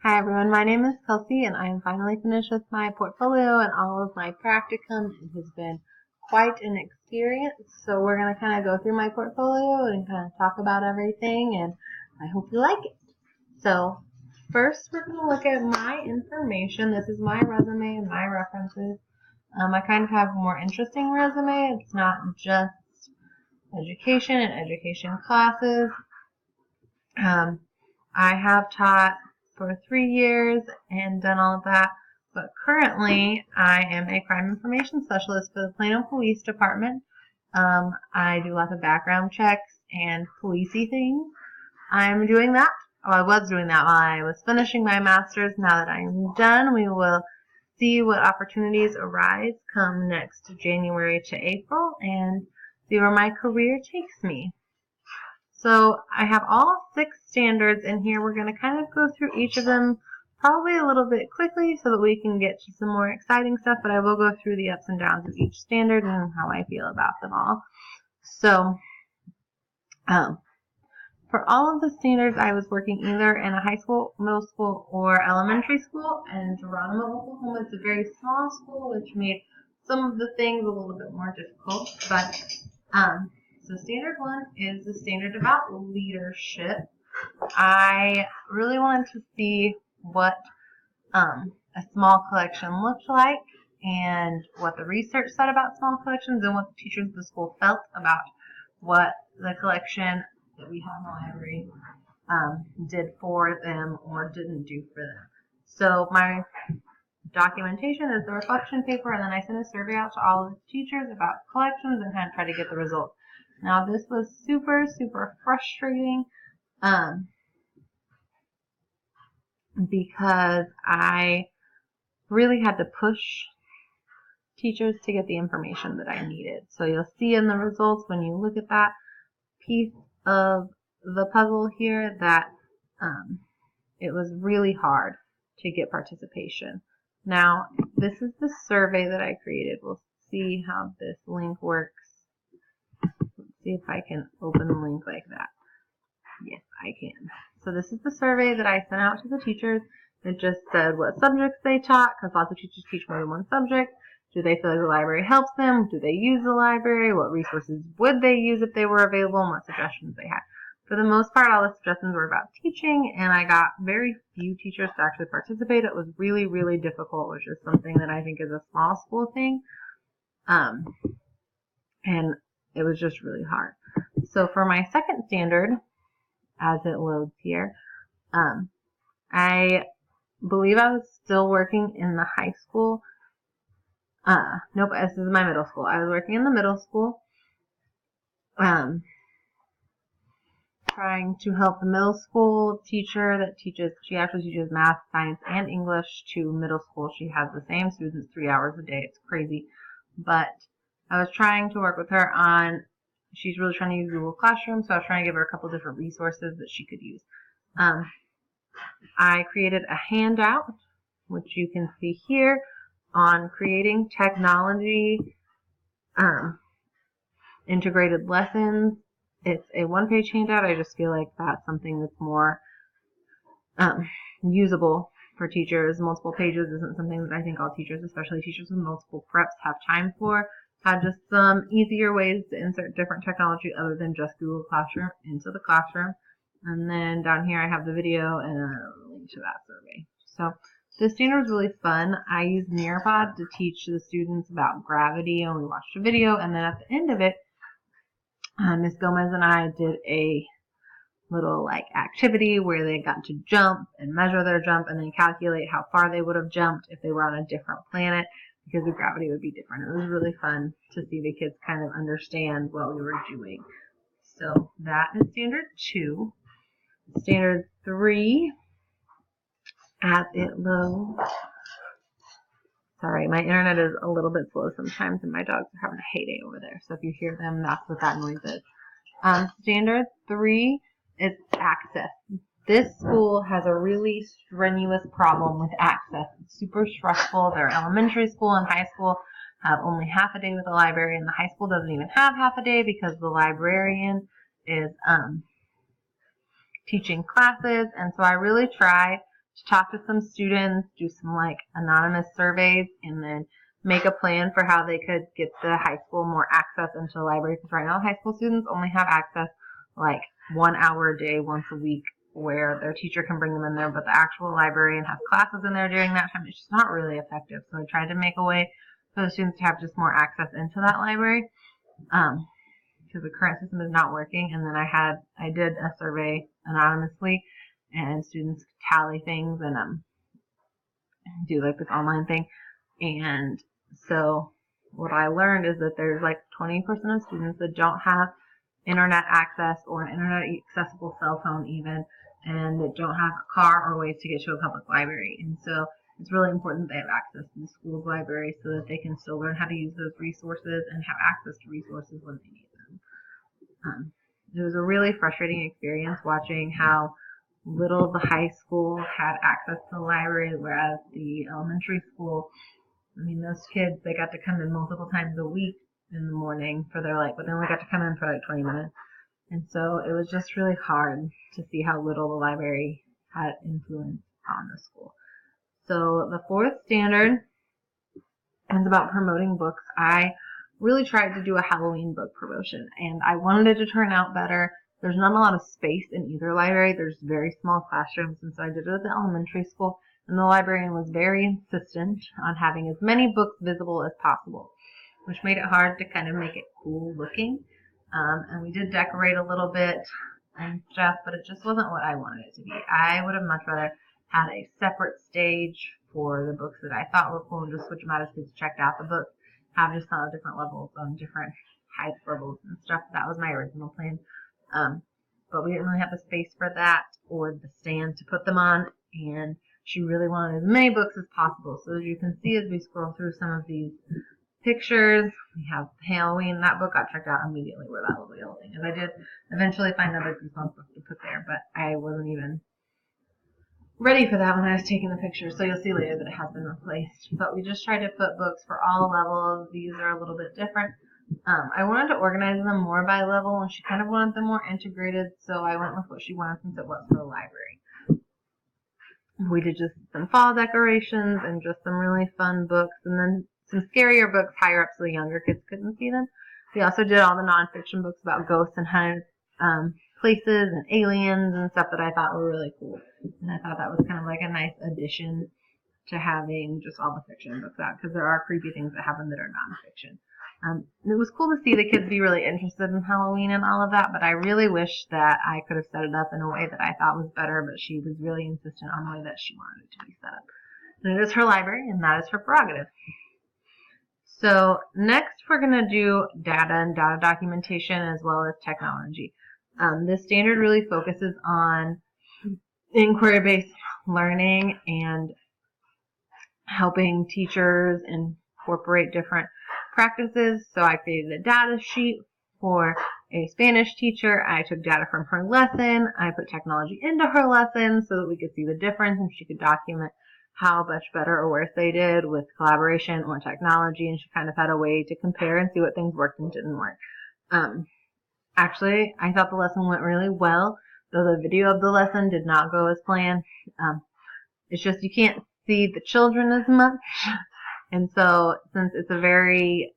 Hi everyone, my name is Kelsey and I am finally finished with my portfolio and all of my practicum. It has been quite an experience, so we're going to kind of go through my portfolio and kind of talk about everything, and I hope you like it. So first we're going to look at my information. This is my resume and my references. I kind of have a more interesting resume. It's not just education and education classes. I have taught for 3 years and done all of that, but currently I am a crime information specialist for the Plano Police Department. I do lots of background checks and policey things. I'm doing that. I was doing that while I was finishing my master's. Now that I am done, we will see what opportunities arise come next January to April and see where my career takes me. So I have all 6 standards in here. We're going to kind of go through each of them probably a little bit quickly so that we can get to some more exciting stuff, but I will go through the ups and downs of each standard and how I feel about them all. So for all of the standards, I was working either in a high school, middle school, or elementary school, and Geronimo, Oklahoma is a very small school, which made some of the things a little bit more difficult, but so standard 1 is the standard about leadership. I really wanted to see what a small collection looked like and what the research said about small collections and what the teachers of the school felt about what the collection that we have in the library did for them or didn't do for them. So my documentation is the reflection paper, and then I sent a survey out to all of the teachers about collections and kind of try to get the results. Now this was super frustrating because I really had to push teachers to get the information that I needed. So you'll see in the results when you look at that piece of the puzzle here that it was really hard to get participation. Now this is the survey that I created. We'll see how this link works. See if I can open the link like that. Yes, I can. So this is the survey that I sent out to the teachers. It just said what subjects they taught, because lots of teachers teach more than one subject. Do they feel like the library helps them? Do they use the library? What resources would they use if they were available? And what suggestions they had. For the most part, all the suggestions were about teaching, and I got very few teachers to actually participate. It was really difficult, which is something that I think is a small school thing. And it was just really hard. So for my second standard, as it loads here, I believe I was still working in the high school. Nope, this is my middle school. I was working in the middle school, trying to help the middle school teacher that teaches, she actually teaches math, science, and English to middle school. She has the same students 3 hours a day. It's crazy. But I was trying to work with her on, she's really trying to use Google Classroom, so I was trying to give her a couple different resources that she could use. I created a handout, which you can see here, on creating technology integrated lessons. It's a 1-page handout. I just feel like that's something that's more usable for teachers. Multiple pages isn't something that I think all teachers, especially teachers with multiple preps, have time for. Had just some easier ways to insert different technology other than just Google Classroom into the classroom. And then down here I have the video and a link to that survey. So this standard was really fun. I used Nearpod to teach the students about gravity, and we watched a video, and then at the end of it, Ms. Gomez and I did a little activity where they got to jump and measure their jump and then calculate how far they would have jumped if they were on a different planet, because the gravity would be different. It was really fun to see the kids kind of understand what we were doing. So that is standard 2. Standard 3, as it loads. Sorry, my internet is a little bit slow sometimes, and my dogs are having a heyday over there. So if you hear them, that's what that noise is. Standard 3 is access. This school has a really strenuous problem with access. It's super stressful. Their elementary school and high school have only half a day with the library, and the high school doesn't even have half a day because the librarian is teaching classes. And so I really try talk to some students, do some like anonymous surveys, and then make a plan for how they could get the high school more access into the library. Because right now high school students only have access like 1 hour a day, once a week, where their teacher can bring them in there, but the actual librarian has classes in there during that time. It's just not really effective. So I tried to make a way for the students to have just more access into that library, because the current system is not working. And then I did a survey anonymously, and students tally things and do like this online thing. And so what I learned is that there's like 20% of students that don't have internet access or an internet accessible cell phone even, and that don't have a car or ways to get to a public library. And so it's really important that they have access to the school's library so that they can still learn how to use those resources and have access to resources when they need them. It was a really frustrating experience watching how little the high school had access to the library, whereas the elementary school, I mean, those kids, they got to come in multiple times a week in the morning for their but they only got to come in for like 20 minutes. And so it was just really hard to see how little the library had influence on the school. So the fourth standard is about promoting books. I really tried to do a Halloween book promotion, and I wanted it to turn out better. There's not a lot of space in either library. There's very small classrooms, and so I did it at the elementary school, and the librarian was very insistent on having as many books visible as possible, which made it hard to kind of make it cool looking. And we did decorate a little bit and stuff, but it just wasn't what I wanted it to be. I would have much rather had a separate stage for the books that I thought were cool and just switch them out as kids checked out the books, have just on different levels, on different height levels and stuff. That was my original plan. But we didn't really have the space for that or the stand to put them on, and she really wanted as many books as possible. So as you can see, as we scroll through some of these pictures, we have Halloween. That book got checked out immediately where that little yellow thing is. I did eventually find another Goosebumps book to put there, but I wasn't even ready for that when I was taking the picture. So you'll see later that it has been replaced. But we just tried to put books for all levels. These are a little bit different. I wanted to organize them more by level, and she kind of wanted them more integrated, so I went with what she wanted since it was for the library. We did just some fall decorations and just some really fun books, and then some scarier books higher up so the younger kids couldn't see them. We also did all the nonfiction books about ghosts and haunted places and aliens and stuff that I thought were really cool. And I thought that was kind of like a nice addition to having just all the fiction books out, because there are creepy things that happen that are nonfiction. It was cool to see the kids be really interested in Halloween and all of that, but I really wish that I could have set it up in a way that I thought was better, but she was really insistent on the way that she wanted it to be set up. And it is her library, and that is her prerogative. So next we're going to do data and data documentation as well as technology. This standard really focuses on inquiry-based learning and helping teachers incorporate different practices. So I created a data sheet for a Spanish teacher. I took data from her lesson. I put technology into her lesson so that we could see the difference and she could document how much better or worse they did with collaboration or technology, and she kind of had a way to compare and see what things worked and didn't work. Actually, I thought the lesson went really well, though the video of the lesson did not go as planned. It's just you can't see the children as much. And so since it's a very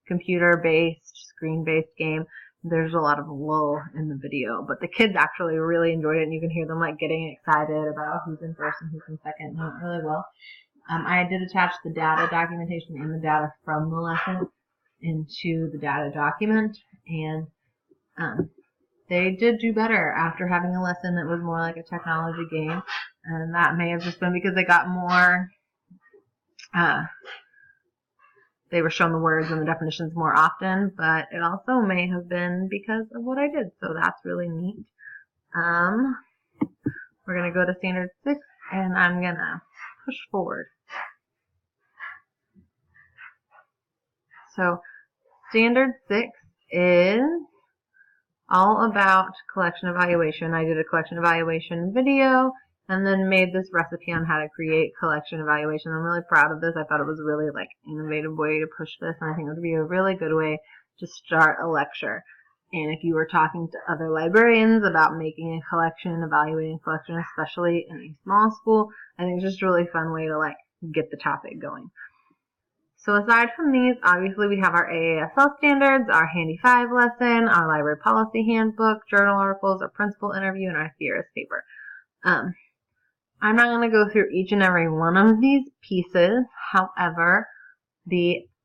computer-based, screen-based game, there's a lot of lull in the video. But the kids actually really enjoyed it, and you can hear them like getting excited about who's in first and who's in second. It went really well. I did attach the data documentation and the data from the lesson into the data document, and they did do better after having a lesson that was more like a technology game. And that may have just been because they got more they were shown the words and the definitions more often, but it also may have been because of what I did. So that's really neat. We're going to go to standard 6, and I'm going to push forward. So standard 6 is all about collection evaluation. I did a collection evaluation video and then made this recipe on how to create collection evaluation. I'm really proud of this. I thought it was a really innovative way to push this, and I think it would be a really good way to start a lecture. And if you were talking to other librarians about making a collection, evaluating a collection, especially in a small school, I think it's just a really fun way to like get the topic going. So aside from these, obviously we have our AASL standards, our Handy 5 lesson, our library policy handbook, journal articles, our principal interview, and our theorist paper. I'm not going to go through each and every one of these pieces. However,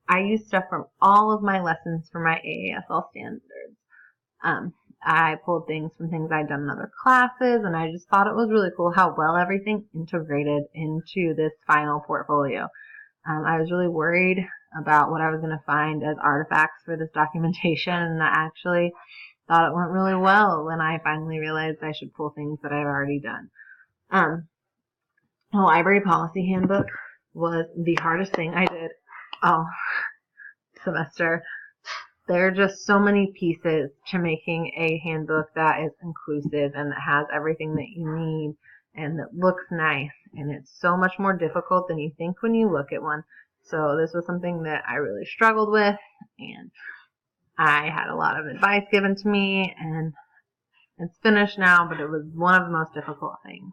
I use stuff from all of my lessons for my AASL standards. I pulled things from things I'd done in other classes, and I just thought it was really cool how well everything integrated into this final portfolio. I was really worried about what I was going to find as artifacts for this documentation, and I actually thought it went really well when I finally realized I should pull things that I'd already done. The library policy handbook was the hardest thing I did all semester. There are just so many pieces to making a handbook that is inclusive and that has everything that you need and that looks nice, and it's so much more difficult than you think when you look at one. So this was something that I really struggled with, and I had a lot of advice given to me, and it's finished now, but it was one of the most difficult things.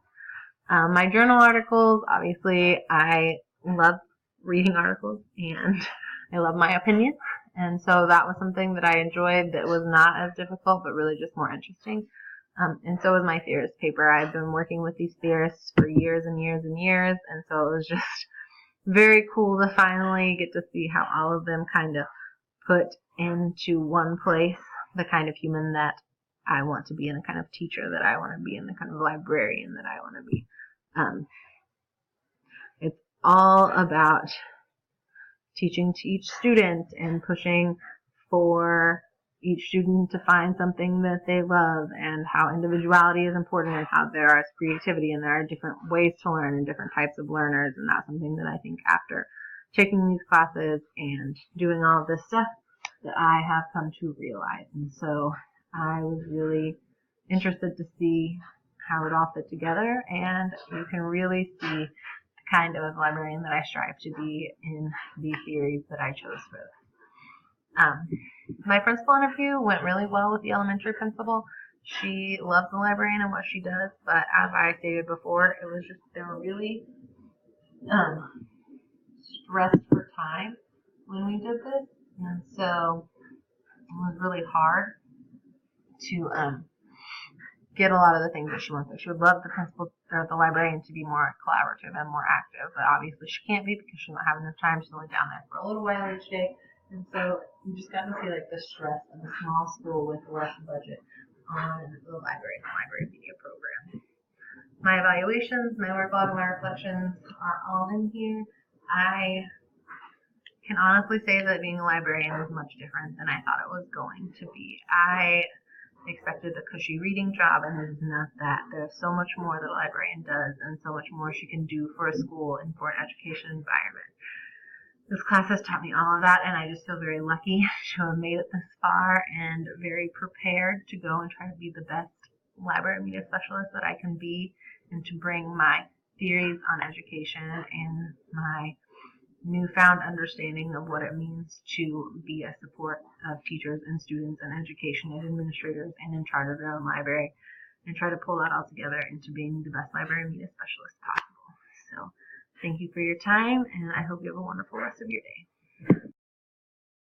My journal articles, obviously, I love reading articles, and I love my opinion, and so that was something that I enjoyed that was not as difficult, but really just more interesting. And so was my theorist paper. I've been working with these theorists for years and years and years, and so it was just very cool to finally get to see how all of them kind of put into one place the kind of human that I want to be, and the kind of teacher that I want to be, and the kind of librarian that I want to be. It's all about teaching to each student and pushing for each student to find something that they love, and how individuality is important, and how there is creativity and there are different ways to learn and different types of learners. And that's something that I think after taking these classes and doing all of this stuff that I have come to realize. And so I was really interested to see how it all fit together, and you can really see the kind of librarian that I strive to be in the theories that I chose for this. My principal interview went really well with the elementary principal. She loves the librarian and what she does, but as I stated before, it was just, they were really stressed for time when we did this, and so it was really hard to get a lot of the things that she wants. She would love the principal or the librarian to be more collaborative and more active, but obviously she can't be because she's not having enough time. She's only down there for a little while each day. And so you just got to see like the stress of a small school with less budget on the library and the library media program. My evaluations, my work log, and my reflections are all in here. I can honestly say that being a librarian is much different than I thought it was going to be. I expected a cushy reading job, and it is not that. There's so much more that a librarian does, and so much more she can do for a school and for an education environment. This class has taught me all of that, and I just feel very lucky to have made it this far and very prepared to go and try to be the best library media specialist that I can be, and to bring my theories on education and my newfound understanding of what it means to be a support of teachers and students and education and administrators and in charge of their own library, and try to pull that all together into being the best library media specialist possible. So thank you for your time, and I hope you have a wonderful rest of your day.